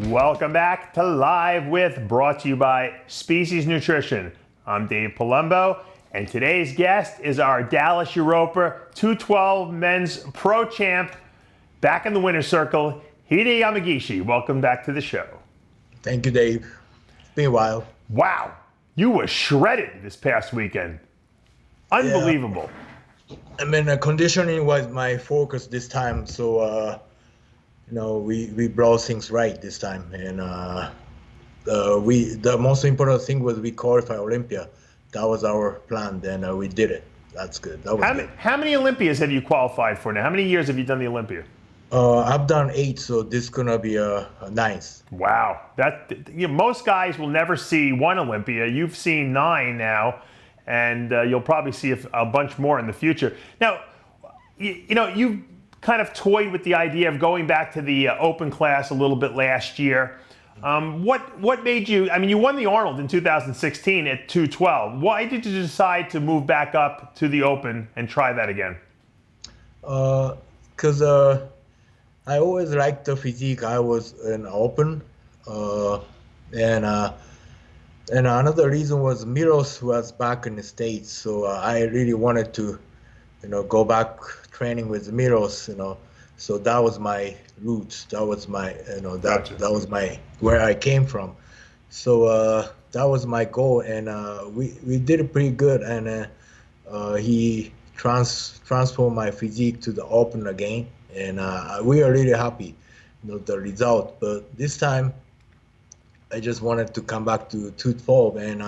Welcome back to Live With, brought to you by Species Nutrition. I'm Dave Palumbo, and today's guest is our Dallas Europa 212 Men's Pro Champ, back in the winner's circle, Hidetada Yamagishi. Welcome back to the show. Thank you, Dave. It's been a while. Wow, you were shredded this past weekend. Unbelievable. Yeah. I mean, conditioning was my focus this time, so we brought things right this time, and the most important thing was we qualified Olympia. That was our plan, and we did it. That's good. That was good. How many Olympias have you qualified for now? How many years have you done the Olympia? I've done 8, so this is gonna be a 9th. Wow, most guys will never see one Olympia. You've seen 9 now, and you'll probably see a bunch more in the future. Now, you kind of toyed with the idea of going back to the open class a little bit last year. What made you? I mean, you won the Arnold in 2016 at 212. Why did you decide to move back up to the open and try that again? Because I always liked the physique. I was in open, and another reason was Miros was back in the States, so I really wanted to, go back training with Miros, so that was my roots. That was my, Gotcha. that was my where I came from. So that was my goal, and we did it pretty good. And he transformed my physique to the open again, and we are really happy, the result. But this time, I just wanted to come back to 212, and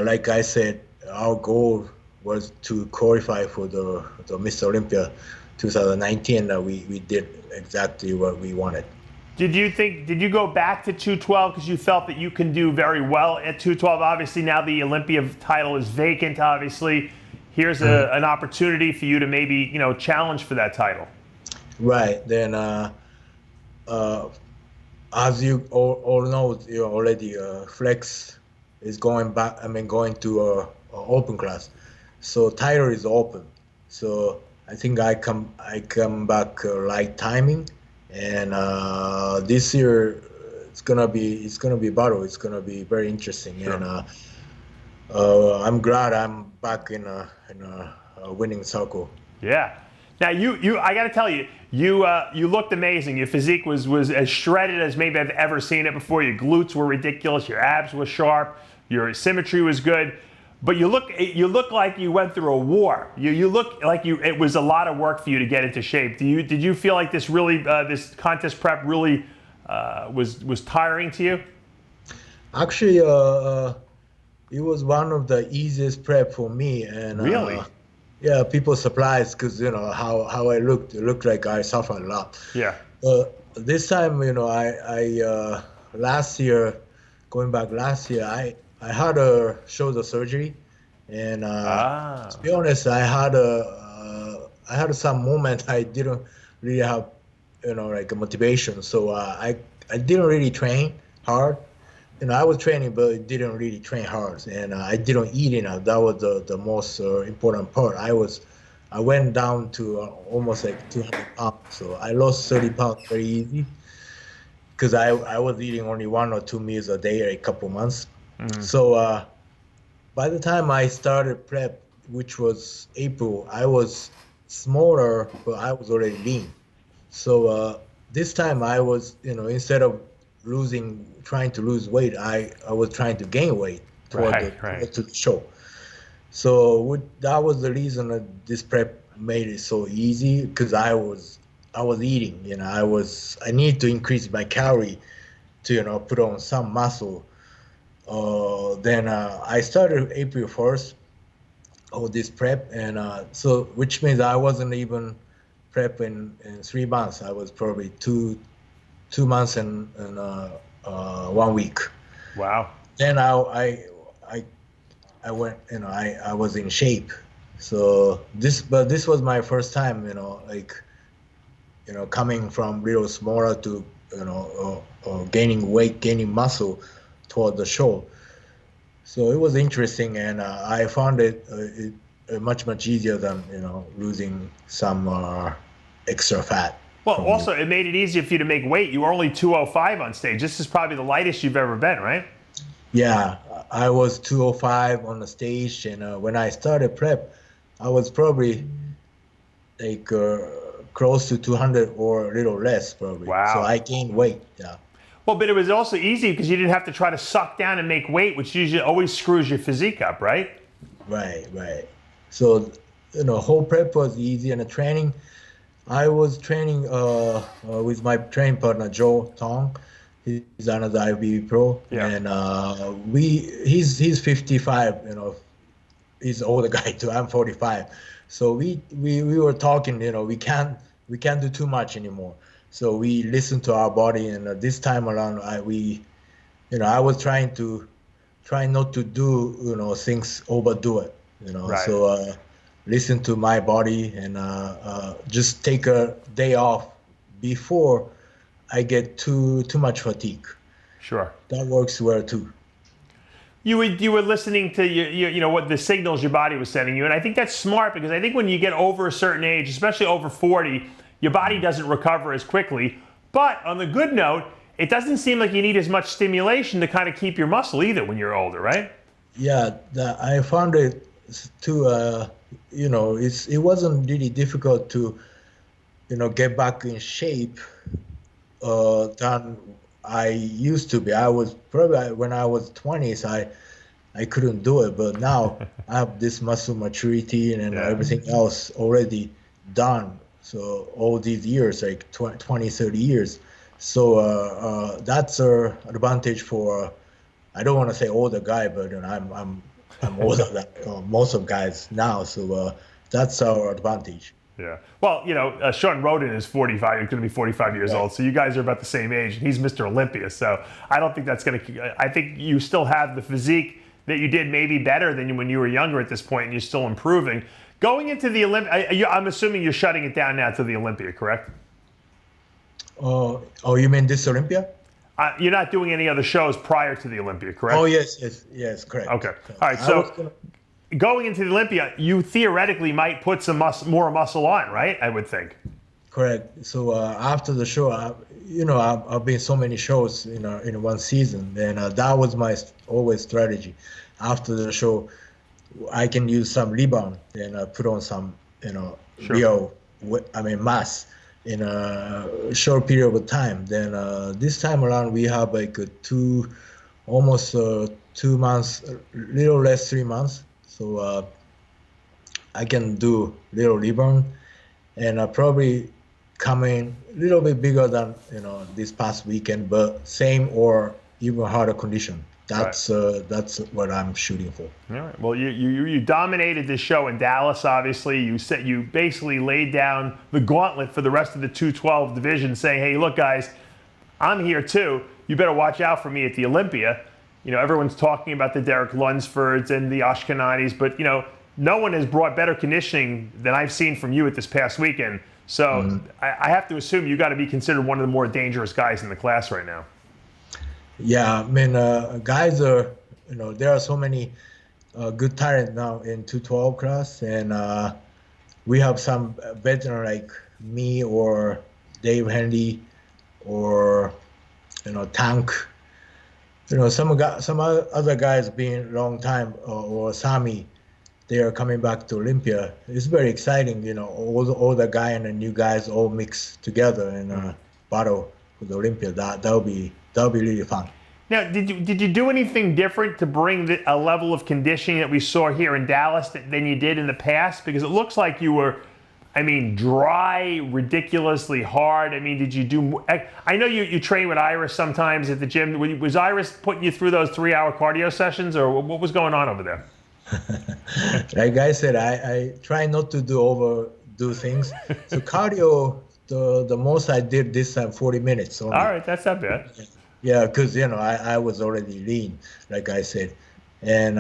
like I said, our goal was to qualify for the Mr. Olympia 2019. We did exactly what we wanted. Did you go back to 212 because you felt that you can do very well at 212? Obviously, now the Olympia title is vacant, obviously. Here's an opportunity for you to maybe, challenge for that title. Right. Then, as you all know, already, Flex is going to open class. So title is open. So I think I come back right timing, and this year it's gonna be battle. It's gonna be very interesting, sure. And I'm glad I'm back in a winning circle. Yeah. Now I got to tell you, you looked amazing. Your physique was as shredded as maybe I've ever seen it before. Your glutes were ridiculous. Your abs were sharp. Your symmetry was good. But you look like you went through a war. You look like it was a lot of work for you to get into shape. Did you feel like this really this contest prep really was tiring to you? Actually, it was one of the easiest prep for me. And really, yeah, people surprised because how I looked. It looked like I suffered a lot. Yeah. This time, I last year, going back last year, I had a shoulder surgery, and to be honest, I had some moment I didn't really have, like a motivation. So I didn't really train hard. I was training, but didn't really train hard, and I didn't eat enough. That was the most important part. I went down to almost like 200 pounds, so I lost 30 pounds very easy because I was eating only 1 or 2 meals a day a couple months. Mm-hmm. So by the time I started prep, which was April, I was smaller, but I was already lean. So this time I was, instead of trying to lose weight, I was trying to gain weight toward to the show. So that was the reason that this prep made it so easy, because I was eating. I need to increase my calorie to put on some muscle. Then I started April 1st of this prep, and so which means I wasn't even prepping in 3 months. I was probably two months and 1 week. Wow. Then I went, I was in shape. So this was my first time, coming from little smaller to, gaining weight, gaining muscle toward the show. So it was interesting, and I found it, much easier than losing some extra fat. Well, also it made it easier for you to make weight. You were only 205 on stage. This is probably the lightest you've ever been, right? Yeah, I was 205 on the stage, and when I started prep, I was probably like close to 200 or a little less probably. Wow. So I gained weight. Yeah. Well, but it was also easy because you didn't have to try to suck down and make weight, which usually always screws your physique up, right? Right. So, whole prep was easy, and the training, I was training with my training partner Joe Tong. He's another IFBB pro, Yeah. and he's 55. He's an older guy too. I'm 45, so we were talking. We can't do too much anymore. So we listen to our body, and this time around, I was trying not to do things overdo it. Right. So listen to my body, and just take a day off before I get too much fatigue. Sure. That works well too. You were listening to what the signals your body was sending you, and I think that's smart because I think when you get over a certain age, especially over 40. Your body doesn't recover as quickly. But on the good note, it doesn't seem like you need as much stimulation to kind of keep your muscle either when you're older, right? Yeah, I found it too. It wasn't really difficult to, get back in shape than I used to be. I was probably, when I was 20s, I couldn't do it, but now I have this muscle maturity and everything else already done. So all these years, like 20, 30 years. So that's our advantage for, I don't want to say older guy, but I'm older than most of guys now. So that's our advantage. Yeah. Well, Sean Roden is 45. He's going to be 45 years old. So you guys are about the same age. And he's Mr. Olympia. So I don't think that's going to, I think you still have the physique that you did maybe better than when you were younger at this point, and you're still improving. Going into the Olympia, I'm assuming you're shutting it down now to the Olympia, correct? Oh, you mean this Olympia? You're not doing any other shows prior to the Olympia, correct? Oh, yes, correct. Okay. All right. So going into the Olympia, you theoretically might put some more muscle on, right? I would think. Correct. So after the show, I've been so many shows in one season, and that was my always strategy. After the show, I can use some rebound and put on some, real, mass in a short period of time. Then this time around, we have like almost 2 months, little less 3 months. So I can do little rebound, and probably coming a little bit bigger than this past weekend, but same or even harder condition. That's what I'm shooting for. All right. Well, you dominated this show in Dallas. Obviously, you basically laid down the gauntlet for the rest of the 212 division, saying, "Hey, look, guys, I'm here too. You better watch out for me at the Olympia." Everyone's talking about the Derek Lunsfords and the Ashkenazis, but no one has brought better conditioning than I've seen from you at this past weekend. So I have to assume you got to be considered one of the more dangerous guys in the class right now. Yeah, guys are, there are so many good talent now in 212 class, and we have some veteran like me or Dave Henley or, Tank. Some other guys being long time, or Sami, they are coming back to Olympia. It's very exciting, all the guy and the new guys all mixed together and battle with Olympia. That'll be really fun. Now, did you do anything different to bring a level of conditioning that we saw here in Dallas than you did in the past? Because it looks like you were, dry, ridiculously hard. Did you do? I know you train with Iris sometimes at the gym. Was Iris putting you through those 3-hour cardio sessions, or what was going on over there? Like I said, I try not to overdo things. So cardio, the most I did this time 40 minutes only. All right, that's not bad. Yeah, because I was already lean, like I said, and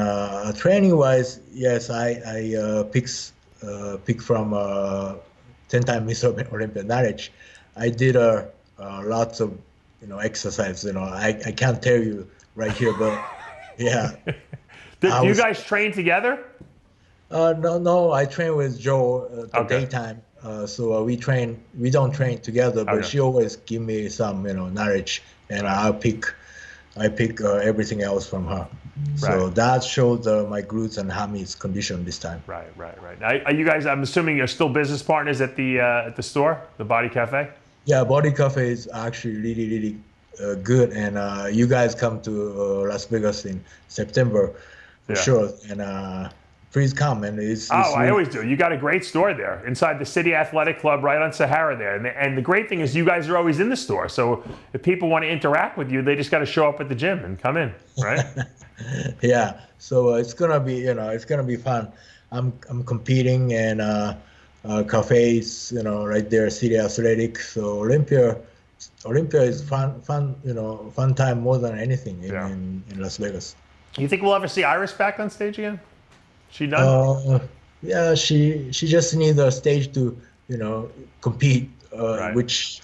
training wise, yes, I pick from 10-time Mr. Olympia knowledge. I did lots of exercise. I can't tell you right here, but yeah. Do you guys train together? No, I train with Joe the Okay. daytime. So we don't train together, but she always give me some, knowledge, and I pick everything else from her. So that showed my glutes and hammies condition this time. Right. Are you guys? I'm assuming you're still business partners at the store, the Body Cafe. Yeah, Body Cafe is actually really good, and you guys come to Las Vegas in September for sure, and please come. And it's I really, always do. You got a great store there inside the City Athletic Club, right on Sahara there. And the great thing is you guys are always in the store. So if people want to interact with you, they just got to show up at the gym and come in, right? Yeah. So it's gonna be, it's gonna be fun. I'm competing, and cafes, right there, City Athletic. So Olympia is fun, fun time more than anything in Las Vegas. You think we'll ever see Iris back on stage again? She done? Yeah, she just needs a stage to, compete, which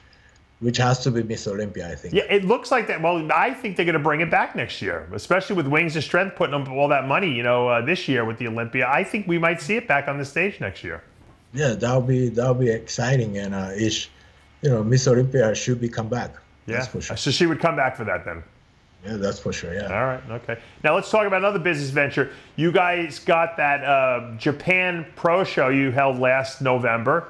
has to be Miss Olympia, I think. Yeah, it looks like that. Well, I think they're going to bring it back next year, especially with Wings of Strength putting up all that money, this year with the Olympia. I think we might see it back on the stage next year. Yeah, that'll be exciting, and Miss Olympia should be come back. Yeah, that's for sure. So she would come back for that then. Yeah, that's for sure. Yeah. All right. Okay. Now let's talk about another business venture. You guys got that Japan Pro Show you held last November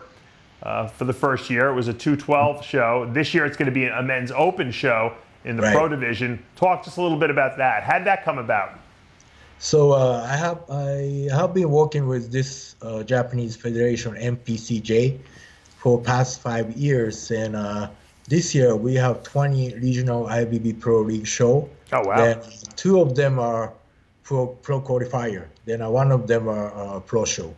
for the first year. It was a 212 show. This year it's going to be a men's open show in the pro division. Talk to us a little bit about that. How did that come about? So I have been working with this Japanese federation MPCJ for past 5 years, and this year we have 20 regional IBB Pro League show. Oh wow! Then 2 of them are pro qualifier. Then one of them are pro show.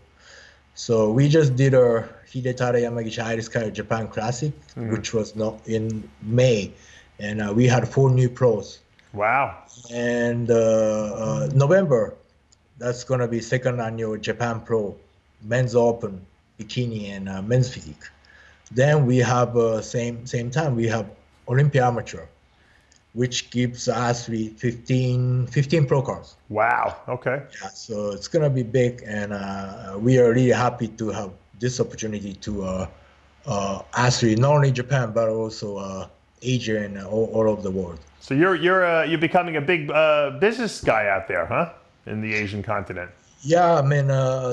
So we just did a Hidetada Yamagishi Arnold Japan Classic, which was not in May, and we had 4 new pros. Wow! And November, that's gonna be second annual Japan Pro Men's Open Bikini and Men's Physique. Then we have same time we have Olympia Amateur, which gives athlete 15 pro cards. Wow. Okay. Yeah, so it's gonna be big, and we are really happy to have this opportunity to athlete not only Japan but also Asia and all over the world. So you're becoming a big business guy out there, huh? In the Asian continent. Yeah, I mean,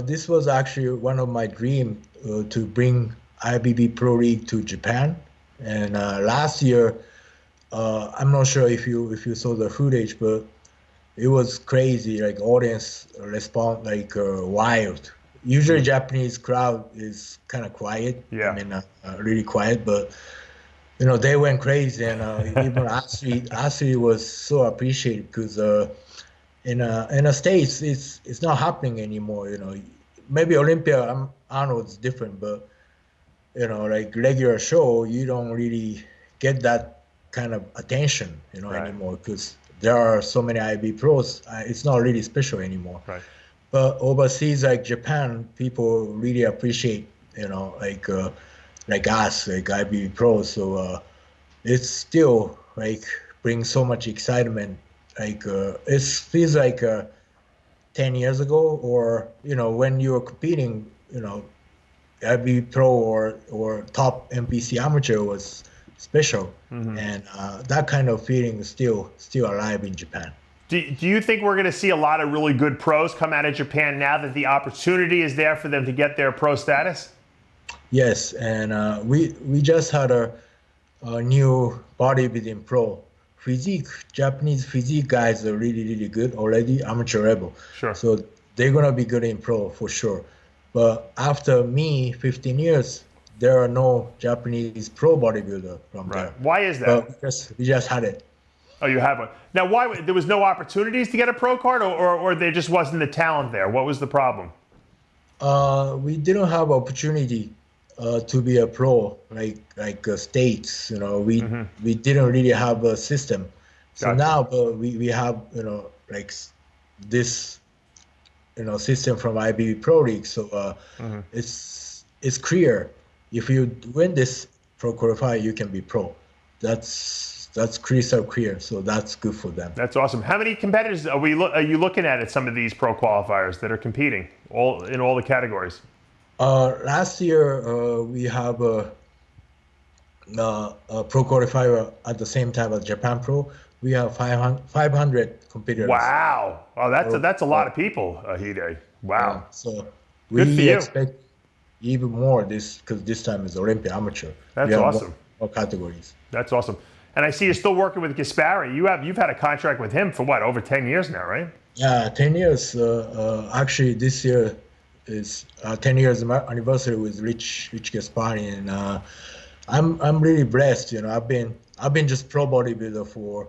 this was actually one of my dreams to bring IBB Pro League to Japan. And last year, I'm not sure if you saw the footage, but it was crazy. Like audience respond like wild. Usually Japanese crowd is kind of quiet. Yeah. I mean, really quiet, but they went crazy, and even athlete was so appreciated because in the States it's not happening anymore. Maybe Olympia Arnold's different, but like regular show, you don't really get that kind of attention, anymore, because there are so many IB pros. It's not really special anymore. Right. But overseas, like Japan, people really appreciate, like us, like IB pros. So it's still like brings so much excitement. Like it feels like 10 years ago, or when you were competing, IB pro or top MPC amateur was special, and that kind of feeling is still alive in Japan. Do you think we're going to see a lot of really good pros come out of Japan now that the opportunity is there for them to get their pro status? Yes, and we just had a new bodybuilding pro. Japanese physique guys are really good already, amateur level. Sure. So they're going to be good in pro for sure. But after me, 15 years, there are no Japanese pro bodybuilder from there. Why is that? But we just had it. Oh, you have one. Now, why there was no opportunities to get a pro card, or there just wasn't the talent there? What was the problem? We didn't have opportunity to be a pro like states. We didn't really have a system. So now we have like this system from IBB Pro League. So it's clear, if you win this pro qualifier, you can be pro. That's that's crystal clear. So that's good for them. That's awesome. How many competitors are you looking at some of these pro qualifiers that are competing in all the categories? Last year we have a pro qualifier at the same time as Japan Pro. We have 500 competitors. Wow. Oh, that's a lot of people, Hide. Wow. So Good for we you. expect even more because this time is Olympia amateur. That's awesome. More categories. That's awesome. And I see you're still working with Gaspari. You've had a contract with him for what, over 10 years now, right? Yeah, 10 years. Actually, this year is 10 years anniversary with Rich Gaspari, and I'm really blessed. You know, I've been just pro bodybuilder for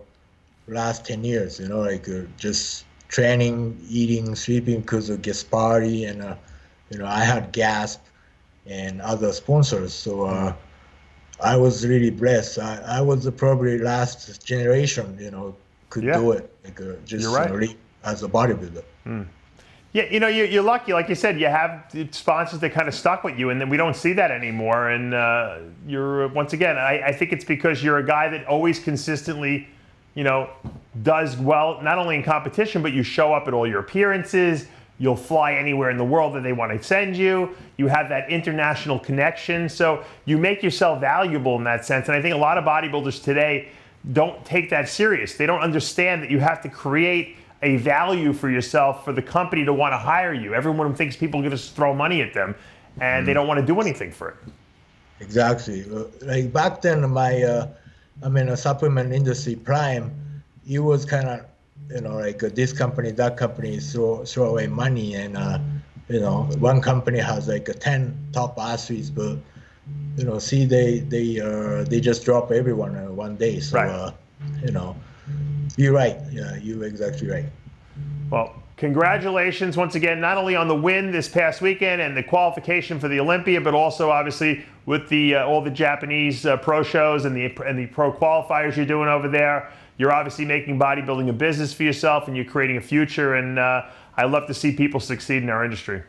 last 10 years. You know, like just training, eating, sleeping because of Gaspari, and you know, I had Gasp and other sponsors. So I was really blessed. I was probably last generation, you know, could do it, like just really as a bodybuilder. Yeah, you know, you're lucky. Like you said, you have sponsors that kind of stuck with you, and then we don't see that anymore. And you're, once again, I think it's because you're a guy that always consistently, you know, does well, not only in competition, but you show up at all your appearances. You'll fly anywhere in the world that they want to send you. You have that international connection. So you make yourself valuable in that sense. And I think a lot of bodybuilders today don't take that serious. They don't understand that you have to create a value for yourself for the company to want to hire you. Everyone thinks people can just throw money at them, and they don't want to do anything for it. Exactly. Like back then, a supplement industry prime, it was kind of, you know, like this company, that company throw away money, and you know, one company has like 10 top athletes, but you know, see, they just drop everyone one day. So you know, you're right. Yeah, you're exactly right. Well, congratulations once again, not only on the win this past weekend and the qualification for the Olympia, but also obviously with the all the Japanese pro shows and the pro qualifiers you're doing over there. You're obviously making bodybuilding a business for yourself, and you're creating a future. And I love to see people succeed in our industry.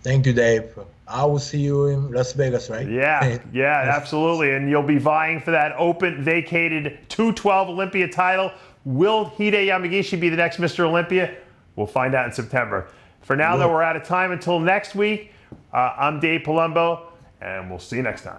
Thank you, Dave. I will see you in Las Vegas, right? Yeah, yeah, absolutely. And you'll be vying for that open, vacated 212 Olympia title. Will Hidetada Yamagishi be the next Mr. Olympia? We'll find out in September. For now, though, we're out of time. Until next week, I'm Dave Palumbo, and we'll see you next time.